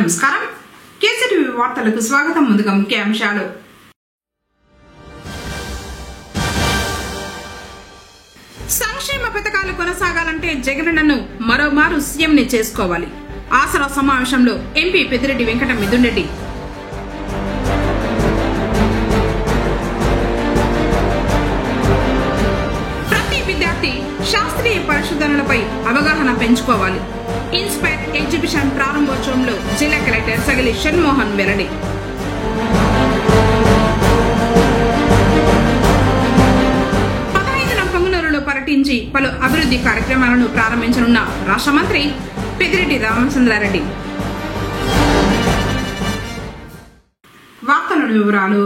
నమస్కారం కేసీటీవీ వార్తలకు స్వాగతం. ముందుగా ముఖ్యాంశాలు. సంక్షేమ పథకాలు కొనసాగాలంటే జగనన్నను మరోమారు సీఎంని చేసుకోవాలి. ఆసరా సమావేశంలో ఎంపీ పెద్దిరెడ్డి వెంకట మిథున్ రెడ్డి. ప్రతి విద్యార్థి శాస్త్రీయ పరిశోధనలపై అవగాహన పెంచుకోవాలి. ఇన్స్పైర్ ఎగ్జిబిషన్ ప్రారంభోత్సవంలో జిల్లా కలెక్టర్ సగలి షణ్మోహన్ వెల్లడి. పొంగునూరులో పర్యటించి పలు అభివృద్ధి కార్యక్రమాలను ప్రారంభించనున్న రాష్ట్ర మంత్రి పెద్దిరెడ్డి రామచంద్రారెడ్డి. వార్తల వివరాలు.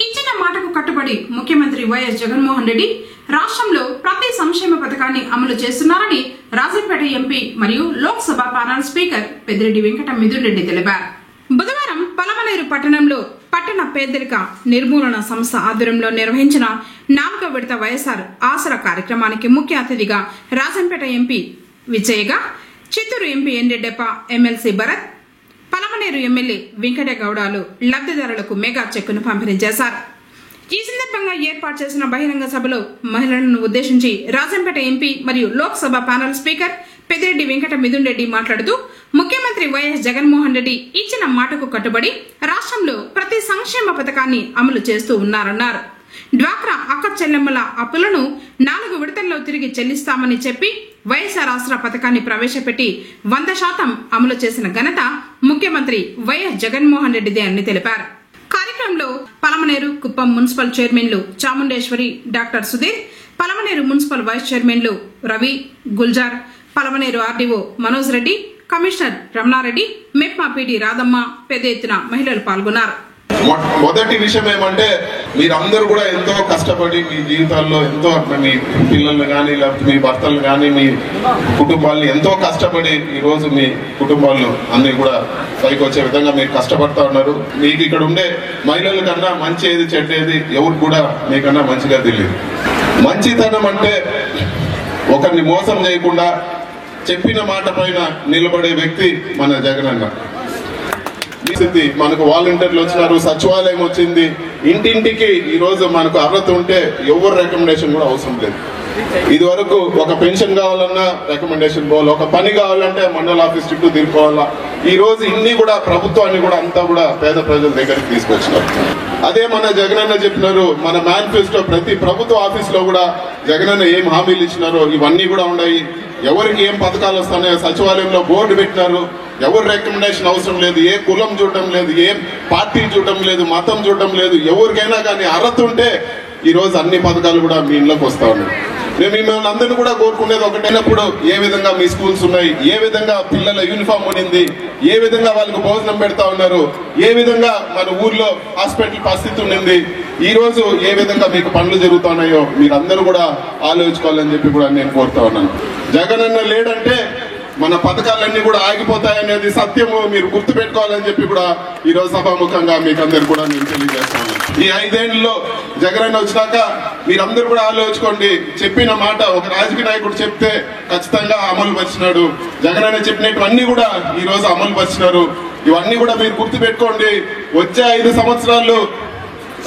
ఇచ్చిన మాటకు కట్టుబడి ముఖ్యమంత్రి వైఎస్ జగన్మోహన్ రెడ్డి రాష్ట్రంలో ప్రతి సంక్షేమ పథకాన్ని అమలు చేస్తున్నారని రాజంపేట ఎంపీ మరియు లోక్సభ ప్యానెల్ స్పీకర్ పెద్దిరెడ్డి వెంకట మిథున్ రెడ్డి తెలిపారు. బుధవారం పలమనేరు పట్టణంలో పట్టణ పేదరిక నిర్మూలన సంస్థ ఆధ్వర్యంలో నిర్వహించిన 4వ విడత వైఎస్ఆర్ ఆసరా కార్యక్రమానికి ముఖ్య అతిథిగా Rajampet MP విజయగా, Chittoor MP ఎన్రెడ్డప్ప, MLC Bharat, Palamaner MLA వెంకటగౌడలు లబ్ధిదారులకు మెగా చెక్కును పంపిణీ చేశారు. ఈ సందర్భంగా ఏర్పాటు చేసిన బహిరంగ సభలో మహిళలను ఉద్దేశించి రాజంపేట ఎంపీ మరియు లోక్సభ ప్యానెల్ స్పీకర్ పెద్దిరెడ్డి వెంకట మిథున్ రెడ్డి మాట్లాడుతూ ముఖ్యమంత్రి వైఎస్ జగన్మోహన్ రెడ్డి ఇచ్చిన మాటకు కట్టుబడి రాష్ట్రంలో ప్రతి సంక్షేమ పథకాన్ని అమలు చేస్తూ ఉన్నారన్నారు. డ్వాక్రా అక్క చెల్లెమ్మల అప్పులను 4 విడతల్లో తిరిగి చెల్లిస్తామని చెప్పి వైఎస్ఆర్ ఆసరా పథకాన్ని ప్రవేశపెట్టి 100% అమలు చేసిన ఘనత ముఖ్యమంత్రి వైఎస్ జగన్మోహన్ రెడ్డిదే అని తెలిపారు. కార్యక్రమంలో పలమనేరు కుప్పం మున్సిపల్ చైర్మన్లు Chamundeshwari, doctor Sudheer, Palamaner municipal vice చైర్మన్లు Ravi, Gulzar, Palamaner RDO Manoj Reddy, commissioner Ramanareddy, MEPMA PT Radhamma పెద్ద ఎత్తున మహిళలు పాల్గొన్నారు. మొదటి విషయం ఏమంటే మీరందరూ కూడా ఎంతో కష్టపడి మీ జీవితాల్లో ఎంతో మీ పిల్లల్ని కానీ లేకపోతే మీ భర్తలు కానీ మీ కుటుంబాలని ఎంతో కష్టపడి ఈరోజు మీ కుటుంబాలు అన్ని కూడా పైకి వచ్చే విధంగా మీరు కష్టపడతా ఉన్నారు. మీకు ఇక్కడ ఉండే మహిళల కన్నా మంచి ఏది చెడ్డేది ఎవరు కూడా మీకన్నా మంచిగా తెలియదు. మంచితనం అంటే ఒకరిని మోసం చేయకుండా చెప్పిన మాట పైన నిలబడే వ్యక్తి మన జగనన్న. మనకు వాలంటీర్లు వచ్చినారు, సచివాలయం వచ్చింది, ఇంటింటికి ఈ రోజు మనకు అర్హత ఉంటే ఎవరు రికమెండేషన్ కూడా అవసరం లేదు. ఇది వరకు ఒక పెన్షన్ కావాలన్నా రికమెండేషన్ పోవాలి, ఒక పని కావాలంటే మండల ఆఫీస్ చుట్టూ తిరుకోవాలా. ఈ రోజు ఇన్ని కూడా ప్రభుత్వాన్ని కూడా అంతా కూడా పేద ప్రజల దగ్గరికి తీసుకొచ్చినారు. అదే మన జగనన్న చెప్పినారు, మన మేనిఫెస్టో ప్రతి ప్రభుత్వ ఆఫీస్ లో కూడా జగనన్న ఏం హామీలు ఇచ్చినారో ఇవన్నీ కూడా ఉన్నాయి. ఎవరికి ఏం పథకాలు వస్తున్నాయో సచివాలయంలో బోర్డు పెట్టినారు. ఎవరు రికమెండేషన్ అవసరం లేదు, ఏ కులం చూడడం లేదు, ఏ పార్టీ చూడడం లేదు, మతం చూడడం లేదు. ఎవరికైనా కానీ అర్హత ఉంటే ఈ రోజు అన్ని పథకాలు కూడా మీ ఇళ్ళకి వస్తా ఉన్నాయి. మేము మిమ్మల్ని అందరినీ కూడా కోరుకునేది ఒకటైనప్పుడు ఏ విధంగా మీ స్కూల్స్ ఉన్నాయి, ఏ విధంగా పిల్లల యూనిఫామ్ ఉన్నింది, ఏ విధంగా వాళ్ళకి భోజనం పెడతా ఉన్నారు, ఏ విధంగా మన ఊర్లో హాస్పిటల్ పరిస్థితి ఉన్నింది, ఈ రోజు ఏ విధంగా మీకు పనులు జరుగుతున్నాయో మీరందరూ కూడా ఆలోచించుకోవాలని చెప్పి కూడా నేను కోరుతా ఉన్నాను. జగనన్న లేడంటే మన పథకాలన్నీ కూడా ఆగిపోతాయనేది సత్యము మీరు గుర్తు పెట్టుకోవాలని చెప్పి కూడా ఈ రోజు సభాముఖంగా మీకు అందరు కూడా నేను తెలియజేస్తాను. ఈ 5 ఏళ్లలో జగనన్న వచ్చినాక మీరందరూ కూడా ఆలోచించుకోండి. చెప్పిన మాట ఒక రాజకీయ నాయకుడు చెప్తే ఖచ్చితంగా అమలు పరిచినాడు. జగనన్న చెప్పినటువన్నీ కూడా ఈ రోజు అమలు పరిచినారు. ఇవన్నీ కూడా మీరు గుర్తు పెట్టుకోండి. వచ్చే 5 సంవత్సరాలు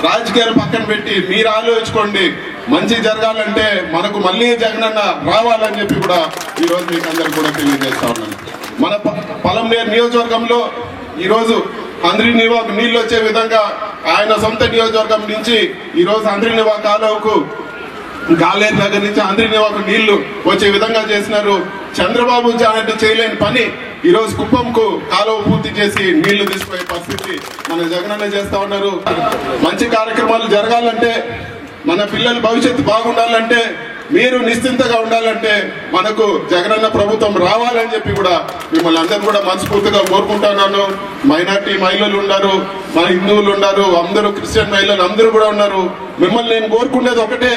రాజకీయాలు పక్కన పెట్టి మీరు ఆలోచించుకోండి. మంచి జరగాలంటే మనకు మళ్ళీ జగనన్న రావాలని చెప్పి కూడా ఈ రోజు మీకు అందరు కూడా తెలియజేస్తా ఉన్నాను. మన పలమనేరు నియోజకవర్గంలో ఈ రోజు అంద్రినివా నీళ్లు వచ్చే విధంగా ఆయన సొంత నియోజకవర్గం నుంచి ఈ రోజు అంద్రినివా కాలువకు గాలేరు దగ్గర నుంచి అంద్రినివాకు నీళ్లు వచ్చే విధంగా చేసినారు. చంద్రబాబు జానట్టు చేయలేని పని ఈ రోజు కుప్పంకు కాలువ పూర్తి చేసి నీళ్లు తీసుకునే పరిస్థితి మన జగనన్న చేస్తా ఉన్నారు. మంచి కార్యక్రమాలు జరగాలంటే, మన పిల్లల భవిష్యత్తు బాగుండాలంటే, మీరు నిశ్చింతగా ఉండాలంటే మనకు జగనన్న ప్రభుత్వం రావాలని చెప్పి కూడా మిమ్మల్ని అందరూ కూడా మనస్ఫూర్తిగా కోరుకుంటున్నాను. మైనార్టీ మహిళలు ఉన్నారు, మన హిందువులు ఉన్నారు, అందరూ క్రిస్టియన్ మహిళలు అందరూ కూడా ఉన్నారు. మిమ్మల్ని నేను కోరుకునేది ఒకటే,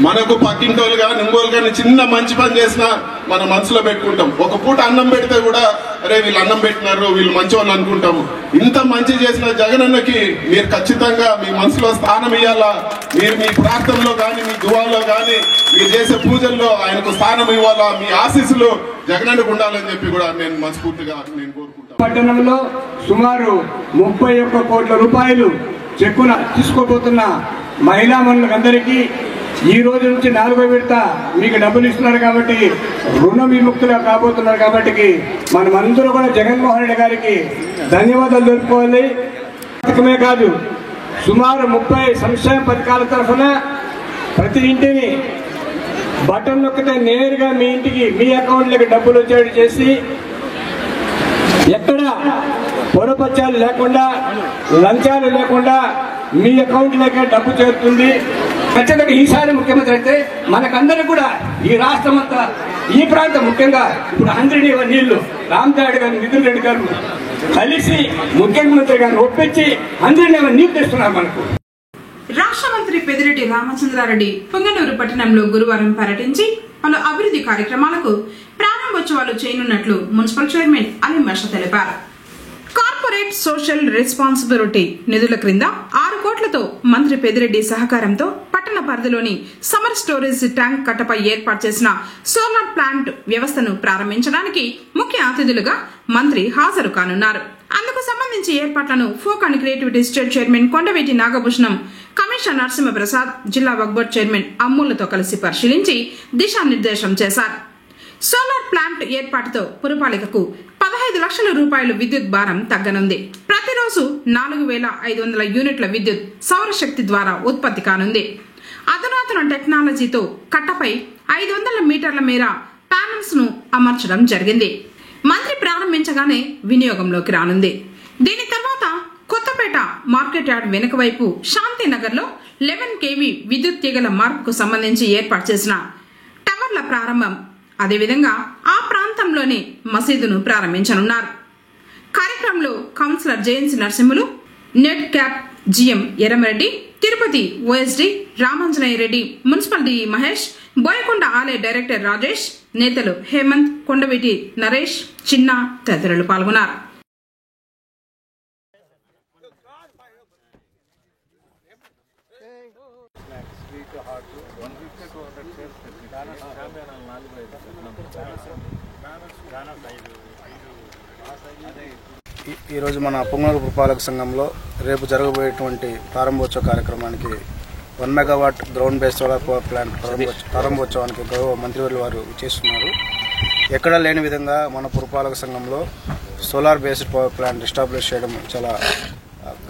మనకు పక్కింటోళ్ళు కానీ ఇంకోళ్ళు కానీ చిన్న మంచి పని చేసినా మన మనసులో పెట్టుకుంటాం. ఒక పూట అన్నం పెడితే కూడా అరే వీళ్ళు అన్నం పెట్టినారు, వీళ్ళు మంచి వాళ్ళు అనుకుంటాము. ఇంత మంచి చేసిన జగనన్నకి మీరు ఖచ్చితంగా మీ మనసులో స్థానం ఇవ్వాలా. మీరు మీ ప్రార్థనలో కానీ మీ దువాలో కానీ మీరు చేసే పూజల్లో ఆయనకు స్థానం ఇవ్వాలా. మీ ఆశీస్సులు జగనన్నకు ఉండాలని చెప్పి కూడా నేను మనస్ఫూర్తిగా కోరుకుంటాను. పట్టణంలో సుమారు 31 కోట్ల రూపాయలు చెక్కున తీసుకోబోతున్న మహిళా మనులందరికీ ఈ రోజు నుంచి 4వ విడత మీకు డబ్బులు ఇస్తున్నారు కాబట్టి రుణ విముక్తులు కాబోతున్నారు కాబట్టి మనమందరూ కూడా జగన్మోహన్ రెడ్డి గారికి ధన్యవాదాలు తెలుపుకోవాలి. పథకమే కాదు సుమారు 30 సంక్షేమ పథకాల తరఫున ప్రతి ఇంటిని బటన్ నొక్కితే నేరుగా మీ ఇంటికి మీ అకౌంట్లోకి డబ్బులు వచ్చేట్టు చేసి ఎక్కడ పొరపచ్చాలు లేకుండా లంచాలు లేకుండా మీ అకౌంట్లోకే డబ్బు చేరుతుంది. ఖచ్చితంగా ఈసారి ముఖ్యమంత్రి అయితే మనకందరూ కూడా ఈ రాష్ట్రం అంతా ఈ ప్రాంతం ముఖ్యంగా ఇప్పుడు 100 నీళ్లు రామదాడి గారు మిథున్ రెడ్డి గారు కలిసి ముఖ్యమంత్రి గారిని ఒప్పించి 100 నీళ్లు తెస్తున్నారు మనకు. రాష్ట్ర మంత్రి పెద్దిరెడ్డి రామచంద్రారెడ్డి పుంగనూరు పట్టణంలో గురువారం పర్యటించి పలు అభివృద్ధి కార్యక్రమాలకు ప్రారంభోత్సవాలు చేయనున్నట్లు మున్సిపల్ చైర్మన్ అలీం బాషా తెలిపారు. కార్పొరేట్ సోషల్ రెస్పాన్సిబిలిటీ నిధుల క్రింద 6 కోట్లతో మంత్రి పెద్దిరెడ్డి సహకారంతో పట్టణ పరిధిలోని సమ్మర్ స్టోరేజ్ ట్యాంక్ కట్టపై ఏర్పాటు చేసిన సోలార్ ప్లాంట్ వ్యవస్థను ప్రారంభించడానికి ముఖ్య అతిథులుగా మంత్రి హాజరు కానున్నారు. అందుకు సంబంధించి ఏర్పాట్లను folk and creativity state chairman Kondaveeti Nagabhushanam, commissioner Narasimha Prasad, జిల్లా వక్ఫ్ బోర్డు చైర్మన్ అమ్ములతో కలిసి పరిశీలించి దిశానిర్దేశం చేశారు. సోలార్ ప్లాంట్ ఏర్పాటుతో పురపాలికకు 15 లక్షల రూపాయలు విద్యుత్ భారం తగ్గనుంది. ప్రతిరోజు 4500 యూనిట్ల విద్యుత్ సౌరశక్తి ద్వారా ఉత్పత్తి కానుంది. అధునాతన టెక్నాలజీతో కట్టపై 500 మీటర్ల మేర ప్యానల్స్ ను అమర్చడం జరిగింది. మంత్రి ప్రారంభించగానే వినియోగంలోకి రానుంది. దీని తర్వాత కొత్తపేట మార్కెట్ యార్డ్ వెనుక వైపు శాంతినగర్ లో 11 kV విద్యుత్ తీగల మార్పుకు సంబంధించి ఏర్పాటు చేసిన టవర్ల ప్రారంభం, అదేవిధంగా ఆ ప్రాంతంలోనే మసీదును ప్రారంభించనున్నారు. కార్యక్రమంలో councillor JNC Narasimhulu, net cap GM Erramareddy, Tirupati OSD Ramanjaneya Reddy, municipal D Mahesh, Boyakonda ఆలయ డైరెక్టర్ రాజేష్, నేతలు హేమంత్, కొండవీటి నరేష్, చిన్న తదితరులు పాల్గొన్నారు. ఈరోజు మన పుంగనూరు పురపాలక సంఘంలో రేపు జరగబోయేటువంటి ప్రారంభోత్సవ కార్యక్రమానికి 1 megawatt ground base solar power plant ప్రారంభోత్సవానికి గౌరవ మంత్రివర్యులు వారు చేస్తున్నారు. ఎక్కడా లేని విధంగా మన పురపాలక సంఘంలో solar based power plant establish చేయడం చాలా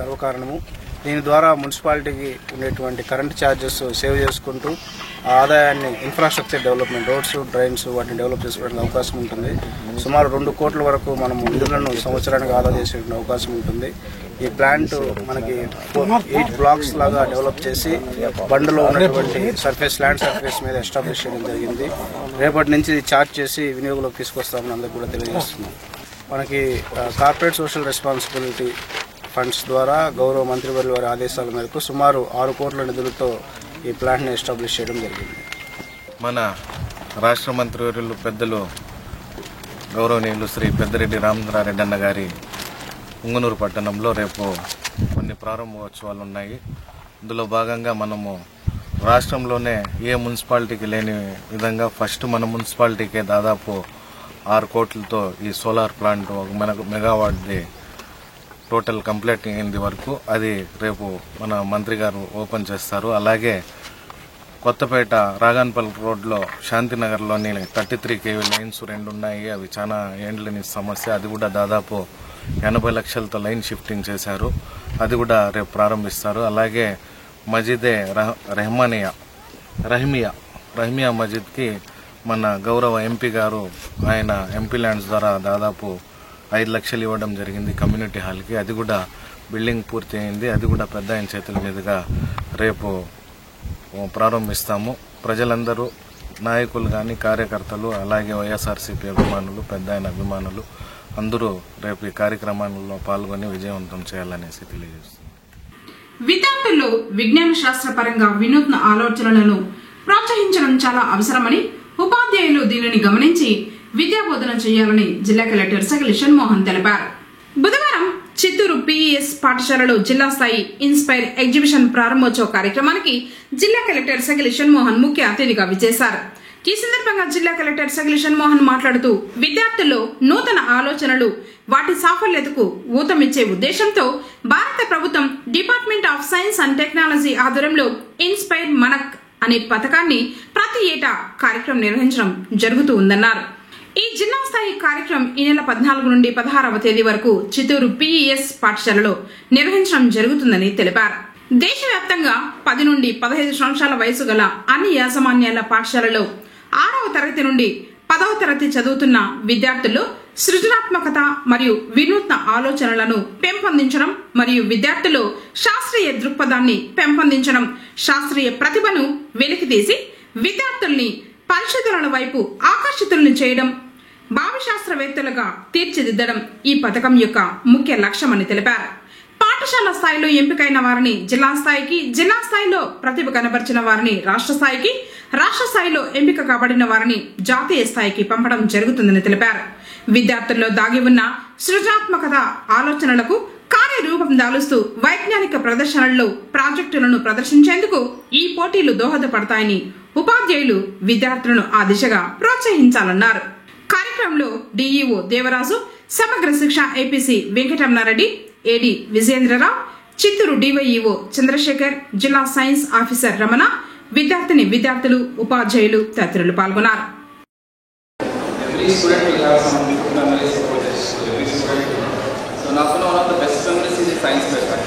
గర్వకారణము. దీని ద్వారా మున్సిపాలిటీకి ఉండేటువంటి కరెంట్ ఛార్జెస్ సేవ్ చేసుకుంటూ ఆ ఆదాయాన్ని ఇన్ఫ్రాస్ట్రక్చర్ డెవలప్మెంట్, రోడ్స్, డ్రైన్స్ వాటిని డెవలప్ చేసుకోవడానికి అవకాశం ఉంటుంది. సుమారు 2 కోట్ల వరకు మనం నిధులను సంవత్సరానికి ఆదా చేసే అవకాశం ఉంటుంది. ఈ ప్లాంట్ మనకి 8 బ్లాక్స్ లాగా డెవలప్ చేసి బండ్లో ఉన్నటువంటి ల్యాండ్ సర్ఫేస్ మీద ఎస్టాబ్లిష్ చేయడం జరిగింది. రేపటి నుంచి ఛార్జ్ చేసి వినియోగంలోకి తీసుకొస్తామని అందరూ కూడా తెలియజేస్తున్నాం. మనకి కార్పొరేట్ సోషల్ రెస్పాన్సిబిలిటీ ఫండ్స్ ద్వారా గౌరవ మంత్రివర్యుల వారి ఆదేశాల మేరకు సుమారు 6 కోట్ల నిధులతో ఈ ప్లాంట్ని ఎస్టాబ్లిష్ చేయడం జరిగింది. మన రాష్ట్ర మంత్రివర్యులు పెద్దలు గౌరవనీయులు శ్రీ పెద్దిరెడ్డి రామచంద్రారెడ్డి అన్న గారి పుంగనూరు పట్టణంలో రేపు కొన్ని ప్రారంభోత్సవాలు ఉన్నాయి. ఇందులో భాగంగా మనము రాష్ట్రంలోనే ఏ మున్సిపాలిటీకి లేని విధంగా ఫస్ట్ మన మున్సిపాలిటీకే దాదాపు 6 కోట్లతో ఈ సోలార్ ప్లాంట్ మెగావాట్ది టోటల్ కంప్లీట్ అయింది వరకు అది రేపు మన మంత్రి గారు ఓపెన్ చేస్తారు. అలాగే కొత్తపేట రాగాన్పల్లి రోడ్లో శాంతినగర్లోని 33 kV లైన్స్ 2 ఉన్నాయి. అవి చాలా ఏండ్లని సమస్య. అది కూడా దాదాపు 80 లక్షలతో లైన్ షిఫ్టింగ్ చేశారు. అది కూడా రేపు ప్రారంభిస్తారు. అలాగే మజీదే రహమియా మజీద్కి మన గౌరవ ఎంపీ గారు ఆయన ఎంపీ ల్యాండ్స్ ద్వారా దాదాపు 5 లక్షలు ఇవ్వడం జరిగింది కమ్యూనిటీ హాల్కి. అది కూడా బిల్డింగ్ పూర్తి అయింది. అది కూడా పెద్ద ఆయన చేతుల మీదుగా రేపు ప్రారంభిస్తాము. ప్రజలందరూ, నాయకులు కానీ, కార్యకర్తలు, అలాగే వైఎస్ఆర్సీపీ అభిమానులు, పెద్ద ఆయన అభిమానులు అందరూ రేపు ఈ కార్యక్రమాల్లో పాల్గొని విజయవంతం చేయాలనేసి తెలియజేస్తుంది. విద్యార్థుల్లో విజ్ఞాన శాస్త్ర పరంగా వినూత్న ఆలోచనలను ప్రోత్సహించడం చాలా అవసరమని, ఉపాధ్యాయులు దీనిని గమనించి విద్యాబోధన చేయాలని జిల్లా కలెక్టర్ సగలి షణ్మోహన్ తెలిపారు. బుధవారం చిత్తూరు పిఈఎస్ పాఠశాలలో జిల్లా స్థాయి ఇన్స్పైర్ ఎగ్జిబిషన్ ప్రారంభోత్సవ కార్యక్రమానికి జిల్లా కలెక్టర్ సగలి షణ్మోహన్ ముఖ్య అతిథిగా విచ్చేశారు. ఈ సందర్భంగా జిల్లా కలెక్టర్ సగిలిషన్ మోహన్ మాట్లాడుతూ విద్యార్థుల్లో నూతన ఆలోచనలు వాటి సాఫల్యతకు ఊతమిచ్చే ఉద్దేశంతో భారత ప్రభుత్వం department of science and technology ఆధ్వర్యంలో ఇన్స్పైర్ మనక్ అనే పథకాన్ని ప్రతి ఏటా కార్యక్రమం నిర్వహించడం జరుగుతూ ఉందన్నారు. ఈ జిల్లా స్థాయి కార్యక్రమం ఈ నెల 14 నుండి 16వ తేదీ వరకు చిత్తూరు పిఈఎస్ పాఠశాలలో నిర్వహించడం జరుగుతుందని తెలిపారు. దేశవ్యాప్తంగా 10 నుండి 15 సంవత్సరాల వయసు గల అన్ని యాజమాన్యాల పాఠశాలలో 6వ తరగతి నుండి 10వ తరగతి చదువుతున్న విద్యార్థుల్లో సృజనాత్మకత మరియు వినూత్న ఆలోచనలను పెంపొందించడం మరియు విద్యార్థుల్లో శాస్త్రీయ దృక్పథాన్ని పెంపొందించడం, శాస్త్రీయ ప్రతిభను వెలికితీసి విద్యార్థుల్ని పరిశోధనల వైపు ఆకర్షితులను చేయడం, భావి శాస్త్రవేత్తలుగా తీర్చిదిద్దడం ఈ పథకం యొక్క ముఖ్య లక్ష్యమని తెలిపారు. పాఠశాల స్థాయిలో ఎంపికైన వారిని జిల్లా స్థాయికి, జిల్లా స్థాయిలో ప్రతిభ కనబర్చిన వారిని రాష్ట్ర స్థాయికి, రాష్ట్ర స్థాయిలో ఎంపిక కాబడిన వారిని జాతీయ స్థాయికి పంపడం జరుగుతుందని తెలిపారు. విద్యార్థుల్లో దాగి ఉన్న సృజనాత్మకత ఆలోచనలకు కార్యరూపం దాలుస్తూ వైజ్ఞానిక ప్రదర్శనల్లో ప్రాజెక్టులను ప్రదర్శించేందుకు ఈ పోటీలు దోహదపడతాయని ఉపాధ్యాయులు విద్యార్థులను ఆ దిశగా ప్రోత్సహించాలన్నారు. కార్యక్రమంలో డిఈఓ దేవరాజు, సమగ్ర శిక్ష ఏపీసీ వెంకటరమణారెడ్డి, ఏడీ విజయేంద్రరావు, చిత్తూరు డివైఈఓ చంద్రశేఖర్, జిల్లా సైన్స్ ఆఫీసర్ రమణ, విద్యార్థులు, ఉపాధ్యాయులు తదితరులు పాల్గొన్నారు. Every student will have some good memories about this. Every student. So now one of the best memories is science fair.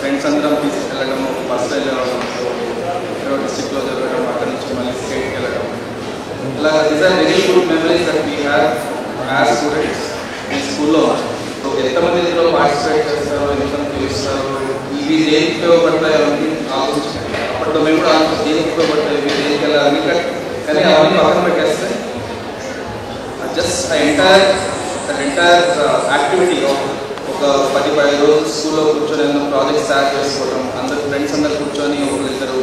Friends అందరం తీసుకెళ్ళడం, బస్ వెళ్ళడం, డిస్ట్రిక్ట్ లో జరగడం, అక్కడి నుంచి మళ్ళీ స్టేట్కి వెళ్ళడం. ఇలా these are very good memories that we have as students in స్కూల్లో. సో ఎంతమంది ఇందులో పార్టిసిపేట్ చేస్తారో, ఎంతమంది తెలుస్తారో, ఇవి దేనికి ఉపయోగపడతాయో అని ఆలోచించాలి. అప్పట్లో మేము కూడా దేనికి ఉపయోగపడతాయి, ఇవి దేనికి వెళ్ళాలని, కానీ అవన్నీ పక్కన పెట్టేస్తే జస్ట్ ఎంటైర్ యాక్టివిటీ ఒక 10-15 రోజులు స్కూల్లో కూర్చొని ఏదైనా ప్రాజెక్ట్స్ తయారు చేసుకోవడం, అందరు ఫ్రెండ్స్ అందరు కూర్చొని ఒకరిద్దరు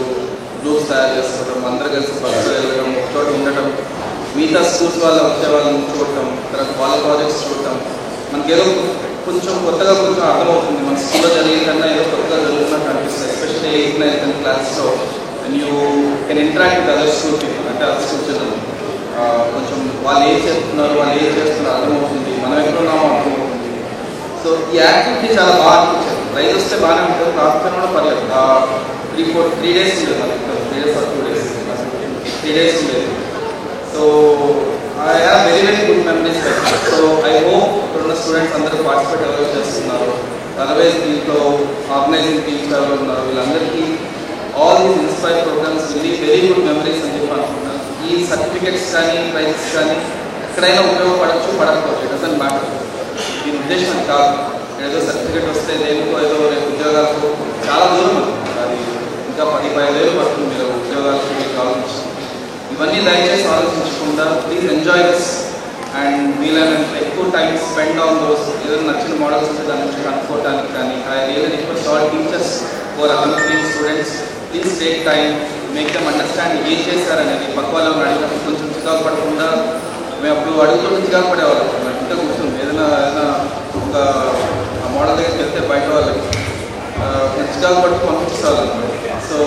గ్రూప్స్ తయారు చేసుకోవడం, అందరు కలిసి బస్సులో వెళ్ళడం, ఒకచోట ఉండటం, మిగతా స్కూల్స్ వాళ్ళు వచ్చే వాళ్ళని చూడటం, తర్వాత వాళ్ళ ప్రాజెక్ట్స్ చూడటం, మనకి ఏదో కొంచెం కొత్తగా కొంచెం అర్థమవుతుంది. మన స్కూల్లో జరిగే కన్నా ఏదో కొత్తగా జరుగుతున్నట్టు అనిపిస్తుంది. ఎస్పెషల్లీ 8th, 9th, 10th క్లాస్లో you can interact with other school people, అంటే అదర్ స్కూల్ చిల్డ్రన్. కొంచెం వాళ్ళు ఏం చేస్తున్నారు, వాళ్ళు ఏం చేస్తున్నారు అర్థమవుతుంది, మనం ఎక్కడున్నామో అర్థమవుతుంది. సో ఈ యాక్టివిటీ చాలా బాగా అనిపించింది. ప్రైజ్ వస్తే బాగానే ఉంటుంది, రాకపోయినా కూడా పర్లేదు. 3 days ఉండేది, మనకి 3 days or 2 days, 3 days ఉండేది. So I have very good memories. So I hope ఇప్పుడున్న స్టూడెంట్స్ అందరూ పార్టిసిపేట్ ఎవరు చేస్తున్నారు, అదర్వైజ్ దీంట్లో ఆర్గనైజింగ్ టీమ్స్ ఎవరు ఉన్నారు, వీళ్ళందరికీ all these inspire programmes very good memories అని చెప్పి అనుకుంటున్నాను. ఈ సర్టిఫికెట్స్ కానీ ప్రైజెస్ కానీ ఎక్కడైనా ఉపయోగపడచ్చు, పడకపోవచ్చు, ఇట్ డజంట్ మ్యాటర్. దీని ఉద్దేశం అది కాదు. ఏదో సర్టిఫికెట్ వస్తే దేనికో ఏదో రేపు ఉద్యోగాలకు చాలా దూరం అవుతుంది, అది ఇంకా 10-15 ఏళ్ళు పడుతుంది మీరు ఉద్యోగాలకు మీకు ఆలోచించి. ఇవన్నీ దయచేసి ఆలోచించకుండా ప్లీజ్ ఎంజాయ్ దిస్ అండ్ వీలైనంత ఎక్కువ టైం స్పెండ్ ఆన్ దోస్. ఏదైనా నచ్చిన మోడల్స్ ఉంటే దాని నుంచి కనుక్కోవడానికి కానీ, I really request all teachers for other students, please take time, make them understand ఏం చేశారనేది. పక్క వాళ్ళని అడిగినప్పుడు కొంచెం చికాకు పడకుండా, మేము అప్పుడు అడుగుతుంటే చికాకు పడేవాళ్ళం. ఇంత కూర్చొని ఏదైనా ఒక మోడల్ దగ్గరికి వెళ్తే బయట వాళ్ళకి చికాకు పడుతూ పంపిస్తారు. సో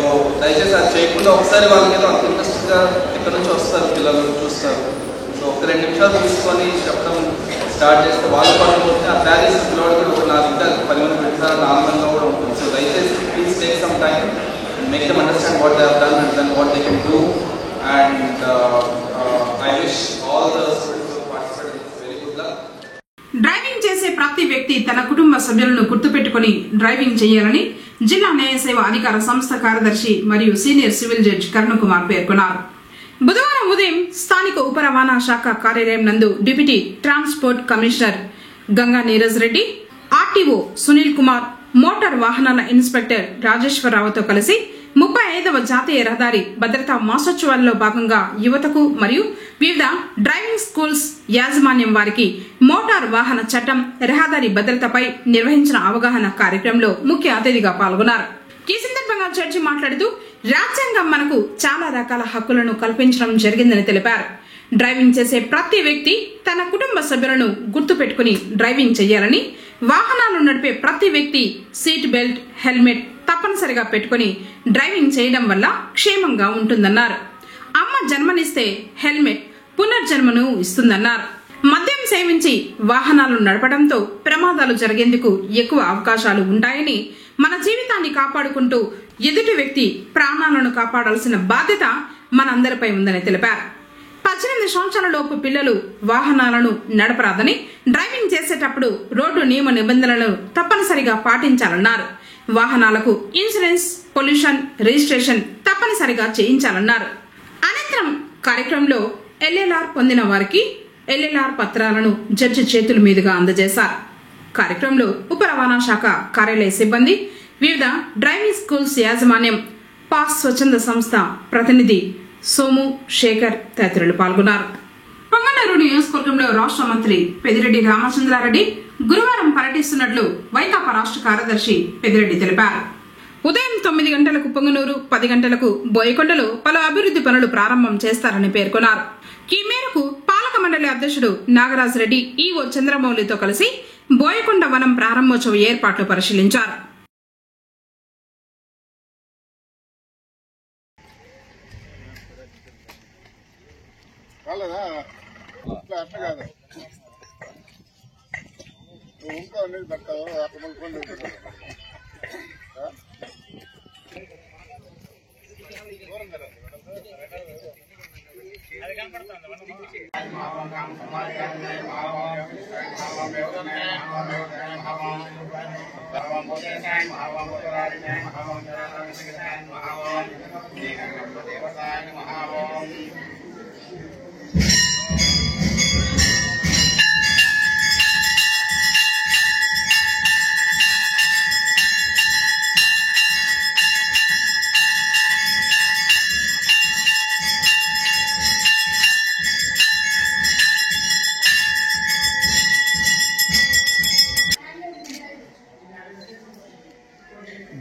దయచేసి అది చేయకుండా ఒకసారి వాళ్ళకి ఏదో అంత ఇంట్రెస్ట్గా ఎక్కడి నుంచి వస్తారు పిల్లలు చూస్తారు. సో ఒక 2 నిమిషాలు తీసుకొని చెప్పడం స్టార్ట్ చేస్తే వాళ్ళ పనులు పోతే ఆ తయారు చేసిన పిల్లవాడు కూడా ఒక 4 ఇంకా 10 మంది పెడతారని ఆనందంగా కూడా ఉంటుంది. సో దయచేసి please take some time, make them understand what they have done and then what they can do, and I wish all the students who participated very good luck. Driving చేసే ప్రతి వ్యక్తి తన కుటుంబ సభ్యులను గుర్తుపెట్టుకుని డ్రైవింగ్ చేయాలని జిల్లా న్యాయ సేవ అధికార సంస్థ కార్యదర్శి మరియు senior civil judge Karun Kumar పేర్కొన్నారు. బుధవారం ఉదయం స్థానిక ఉప రవాణా శాఖ కార్యాలయం నందు deputy transport commissioner Ganga Neeraj Reddy, RTO Sunil Kumar, motor వాహనాల ఇన్స్పెక్టర్ రాజేశ్వరరావుతో కలిసి 35వ జాతీయ రహదారి భద్రతా మాసోత్సవాల్లో భాగంగా యువతకు మరియు వివిధ డ్రైవింగ్ స్కూల్స్ యాజమాన్యం వారికి మోటార్ వాహన చట్టం, రహదారి భద్రతపై నిర్వహించిన అవగాహన కార్యక్రమంలో ముఖ్య అతిథిగా పాల్గొన్నారు. ఈ సందర్భంగా జడ్జి మాట్లాడుతూ రాజ్యాంగం మనకు చాలా రకాల హక్కులను కల్పించడం జరిగిందని తెలిపారు. డ్రైవింగ్ చేసే ప్రతి వ్యక్తి తన కుటుంబ సభ్యులను గుర్తు పెట్టుకుని డ్రైవింగ్ చేయాలని, వాహనాలు నడిపే ప్రతి వ్యక్తి సీట్ బెల్ట్, హెల్మెట్ తప్పనిసరిగా పెట్టుకుని డ్రైవింగ్ చేయడం వల్ల క్షేమంగా ఉంటుందన్నారు. అమ్మ జన్మనిస్తే హెల్మెట్ పునర్జన్మను ఇస్తుందన్నారు. మద్యం సేవించి వాహనాలు నడపడంతో ప్రమాదాలు జరిగేందుకు ఎక్కువ అవకాశాలు ఉంటాయని, మన జీవితాన్ని కాపాడుకుంటూ ఎదుటి వ్యక్తి ప్రాణాలను కాపాడాల్సిన బాధ్యత మనందరిపై ఉందని తెలిపారు. 18 సంవత్సరాల లోపు పిల్లలు వాహనాలను నడపరాదని, డ్రైవింగ్ చేసేటప్పుడు రోడ్డు నియమ నిబంధనలను తప్పనిసరిగా పాటించాలన్నారు. వాహనాలకు ఇన్సూరెన్స్, పొల్యూషన్ రిజిస్ట్రేషన్ తప్పనిసరిగా చేయించాలన్నారు. అనంతరం కార్యక్రమంలో ఎల్ఎల్ఆర్ పొందిన వారికి ఎల్ఎల్ఆర్ పత్రాలను జడ్జి చేతుల మీదుగా అందజేశారు. కార్యక్రమంలో ఉప రవాణా శాఖ కార్యాలయ సిబ్బంది, వివిధ డ్రైవింగ్ స్కూల్స్ యాజమాన్యం, పాస్ స్వచ్ఛంద సంస్థ ప్రతినిధి సోము, శేఖర్ తదితరులు పాల్గొన్నారు. పొంగనూరు నియోజకవర్గంలో రాష్ట్ర మంత్రి పెద్దిరెడ్డి రామచంద్రారెడ్డి గురువారం పర్యటిస్తున్నట్లు వైకాపా రాష్ట్ర కార్యదర్శి పెద్దిరెడ్డి తెలిపారు. ఉదయం 9 గంటలకు పొంగనూరు, 10 గంటలకు బోయకొండలో పలు అభివృద్ధి పనులు ప్రారంభం చేస్తారని పేర్కొన్నారు. ఈ మేరకు పాలక మండలి అధ్యక్షుడు నాగరాజ్ రెడ్డి ఈవో చంద్రమౌళితో కలిసి బోయకొండ వనం ప్రారంభోత్సవ ఏర్పాట్లు పరిశీలించారు.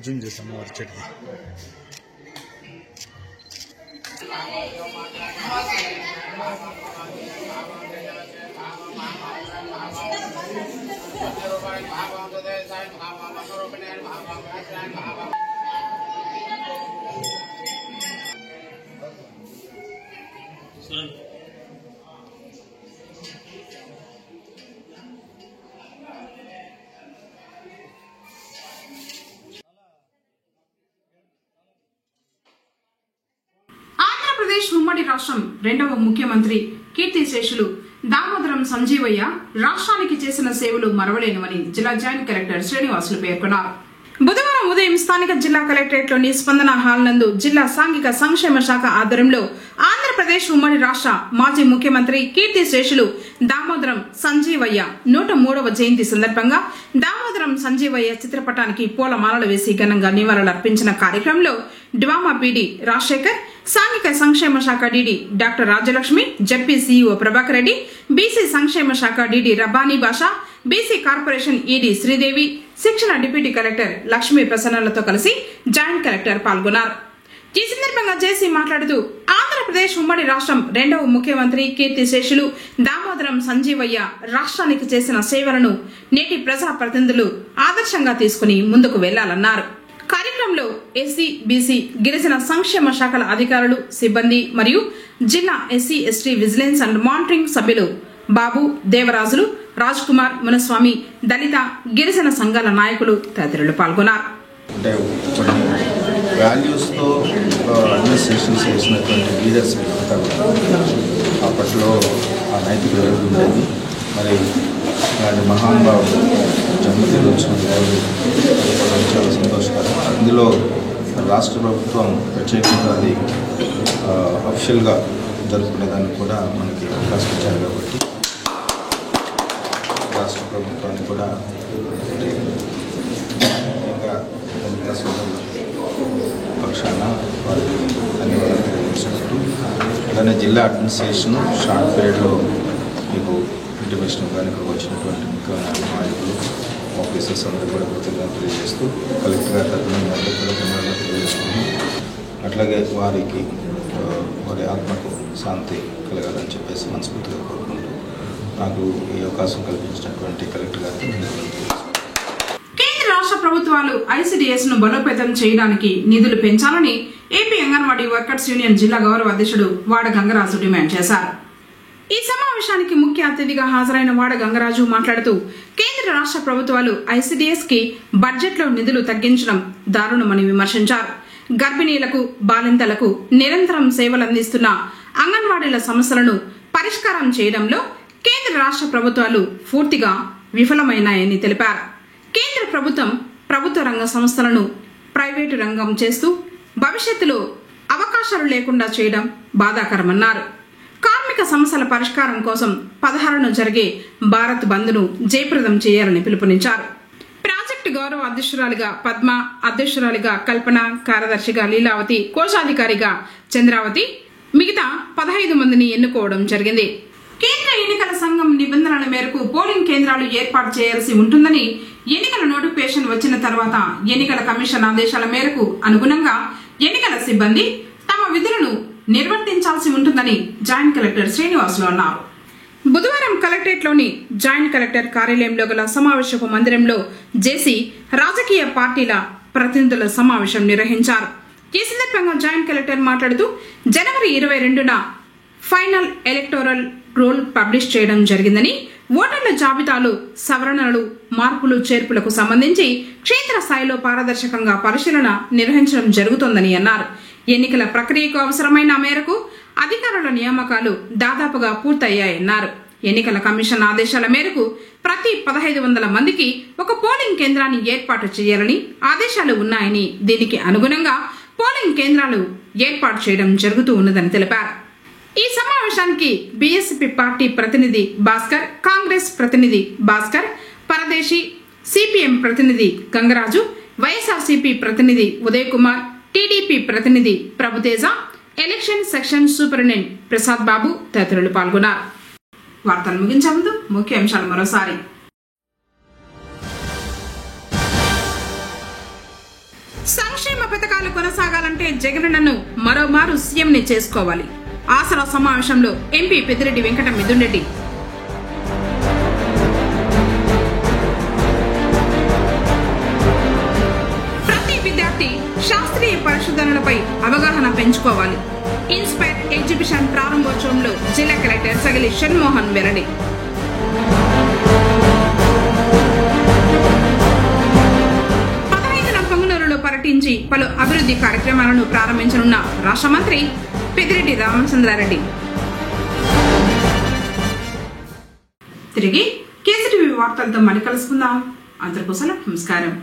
జూమ్ చేస్తాము వారి చెట్టు. ఆంధ్రప్రదేశ్ ఉమ్మడి రాష్ట్రం 2వ ముఖ్యమంత్రి కీర్తిశేషులు దామోదరం సంజీవయ్య రాష్ట్రానికి చేసిన సేవలు మరవలేనివని జిల్లా జాయింట్ కలెక్టర్ శ్రీనివాసులు పేర్కొన్నారు. బుధవారం ఉదయం స్థానిక జిల్లా కలెక్టరేట్లోని స్పందన హాల్ నందు జిల్లా సాంఘిక సంక్షేమ శాఖ ఆధ్వర్యంలో ఆంధ్రప్రదేశ్ ఉమ్మడి రాష్ట్ర మాజీ ముఖ్యమంత్రి కీర్తిశేషులు దామోదరం సంజీవయ్య 103వ జయంతి సందర్భంగా దామోదరం సంజీవయ్య చిత్రపటానికి పూలమాలలు వేసి ఘనంగా నివాళులర్పించిన కార్యక్రమంలో డ్వామా పీడీ రాజశేఖర్, సాంఘిక సంక్షేమ శాఖ DD doctor Rajalakshmi, ZP CEO Prabhakar Reddy, BC సంక్షేమ శాఖ డీడీ రబ్బానీ బాషా, బీసీ కార్పొరేషన్ ఈడీ శ్రీదేవి, శిక్షణ డిప్యూటీ కలెక్టర్ లక్ష్మీ ప్రసన్నలతో కలిసి జాయింట్ కలెక్టర్ పాల్గొన్నారు. ఈ సందర్భంగా జేసీ మాట్లాడుతూ ఆంధ్రప్రదేశ్ ఉమ్మడి రాష్ట్రం 2వ ముఖ్యమంత్రి కీర్తిశేషులు దామోదరం సంజీవయ్య రాష్ట్రానికి చేసిన సేవలను నేటి ప్రజా ప్రతినిధులు ఆదర్శంగా తీసుకుని ముందుకు వెళ్లాలన్నారు. కార్యక్రమంలో ఎస్సీ, బీసీ, గిరిజన సంక్షేమ శాఖల అధికారులు, సిబ్బంది మరియు జిల్లా SC, ST vigilance and monitoring సభ్యులు బాబు, దేవరాజులు, రాజ్ కుమార్, మునస్వామి, దళిత, గిరిజన సంఘాల నాయకులు తదితరులు పాల్గొన్నారు. వాల్యూస్తో అడ్మినిస్ట్రేషన్స్ చేసినటువంటి లీడర్స్ అప్పట్లో ఆ నైతిక విలువ ఉండేది. మరి అలాంటి మహానుభావులు జన్మదిన వచ్చిన చాలా సంతోషకరం. అందులో రాష్ట్ర ప్రభుత్వం ప్రత్యేకంగా అది అఫిషియల్గా జరుపుకునేదానికి కూడా మనకి అవకాశం ఇచ్చారు కాబట్టి రాష్ట్ర ప్రభుత్వాన్ని కూడా ఇంకా పక్షాన వారికి ధన్యవాదాలు తెలియజేసినట్టు, అలానే జిల్లా అడ్మినిస్ట్రేషన్ షార్ట్ పీరియడ్లో మీకు ఇంటిమేషన్ కానీ ఇక్కడికి వచ్చినటువంటి ముఖ్యమైన నాయకులు, ఆఫీసర్స్ అందరూ కూడా కృతజ్ఞతలు తెలియజేస్తూ కలెక్టర్ గారి తరఫున అందరూ కూడా ధన్యవాదాలు తెలియజేస్తున్నాం. అట్లాగే వారికి వారి ఆత్మకు శాంతి కలగాలని చెప్పేసి మనస్ఫూర్తిగా కోరుకుంటూ నాకు ఈ అవకాశం కల్పించినటువంటి కలెక్టర్ గారికి కేంద్ర రాష్ట్ర ప్రభుత్వాలు ఐసిడిఎస్ ను బలోపేతం చేయడానికి నిధులు పెంచాలని ఏపీ అంగన్వాడీ వర్కర్స్ యూనియన్ జిల్లా గౌరవ అధ్యక్షుడు వాడ గంగరాజు డిమాండ్ చేశారు. ఈ సమావేశానికి ముఖ్య అతిథిగా హాజరైన వాడ గంగరాజు మాట్లాడుతూ కేంద్ర రాష్ట్ర ప్రభుత్వాలు ఐసీడీఎస్ కి బడ్జెట్ లో నిధులు తగ్గించడం దారుణమని విమర్శించారు. గర్భిణీలకు బాలింతలకు నిరంతరం సేవలందిస్తున్న అంగన్వాడీల సమస్యలను పరిష్కారం చేయడంలో కేంద్ర రాష్ట్ర ప్రభుత్వాలు పూర్తిగా విఫలమైనాయని తెలిపారు. కేంద్ర ప్రభుత్వం ప్రభుత్వ రంగ సంస్థలను ప్రైవేటు రంగం చేస్తూ భవిష్యత్తులో అవకాశాలు లేకుండా చేయడం బాధాకరమన్నారు. కార్మిక సమస్యల పరిష్కారం కోసం 16న జరిగే భారత్ బంద్ను జయప్రదం చేయాలని పిలుపునిచ్చారు. ప్రాజెక్టు గౌరవ అధ్యక్షురాలిగా పద్మ, అధ్యక్షురాలిగా కల్పన, కార్యదర్శిగా లీలావతి, కోశాధికారిగా చంద్రావతి, మిగతా 15 మందిని ఎన్నుకోవడం జరిగింది. కేంద్ర ఎన్నికల సంఘం నిబంధనల మేరకు పోలింగ్ కేంద్రాలు ఏర్పాటు చేయాల్సి ఉంటుందని, ఎన్నికల నోటిఫికేషన్ వచ్చిన తర్వాత ఎన్నికల కమిషన్ ఆదేశాల మేరకు అనుగుణంగా ఎన్నికల సిబ్బంది తమ విధులను నిర్వర్తించాల్సి ఉంటుందని జాయింట్ కలెక్టర్ శ్రీనివాసులు అన్నారు. బుధవారం కలెక్టరేట్లోని జాయింట్ కలెక్టర్ కార్యాలయంలో గల సమావేశపు మందిరంలో జేసీ రాజకీయ పార్టీల ప్రతినిధుల సమావేశం నిర్వహించారు. ఈ సందర్భంగా జాయింట్ కలెక్టర్ మాట్లాడుతూ జనవరి 22న ఫైనల్ ఎలక్టోరల్ రోల్ పబ్లిష్ చేయడం జరిగిందని, ఓటర్ల జాబితాలో సవరణలు, మార్పులు, చేర్పులకు సంబంధించి క్షేత్రస్థాయిలో పారదర్శకంగా పరిశీలన నిర్వహించడం జరుగుతోందని అన్నారు. ఎన్నికల ప్రక్రియకు అవసరమైన మేరకు అధికారుల నియామకాలు దాదాపుగా పూర్తయ్యాయన్నారు. ఎన్నికల కమిషన్ ఆదేశాల మేరకు ప్రతి 1500 మందికి ఒక పోలింగ్ కేంద్రాన్ని ఏర్పాటు చేయాలని ఆదేశాలు ఉన్నాయని, దీనికి అనుగుణంగా పోలింగ్ కేంద్రాలు ఏర్పాటు చేయడం జరుగుతూ ఉన్నదని తెలిపారు. ఈ సమావేశానికి బీఎస్పీ పార్టీ ప్రతినిధి భాస్కర్, కాంగ్రెస్ ప్రతినిధి భాస్కర్, పరదేశీ, సిపిఎం ప్రతినిధి గంగరాజు, వైఎస్ఆర్సీపీ ప్రతినిధి ఉదయ్ కుమార్, టీడీపీ ప్రతినిధి Prabhuteja, election section superintendent Prasad Babu తదితరులు పాల్గొన్నారు. వార్తలు ముగించే ముందు ముఖ్యాంశాలు మరోసారి. సంక్షేమ పథకాలు కొనసాగాలంటే జగనన్నను మరోమారు సీఎంని చేసుకోవాలి. ఆసరా సమావేశంలో ఎంపీ పెద్దిరెడ్డి వెంకట మిథున్ రెడ్డి. ప్రతి విద్యార్థి శాస్త్రీయ పరిశోధనలపై అవగాహన పెంచుకోవాలి. ఇన్స్పైర్ ఎగ్జిబిషన్ ప్రారంభోత్సవంలో జిల్లా కలెక్టర్ సగిలి షణ్మోహన్ వెల్లడి. పొంగనూరులో పర్యటించి పలు అభివృద్ధి కార్యక్రమాలను ప్రారంభించనున్న రాష్ట్ర మంత్రి పెద్దిరెడ్డి రామచంద్రారెడ్డి. తిరిగి కేసీటీవీ వార్తలతో మళ్ళీ కలుసుకుందాం. అందరికీ నమస్కారం.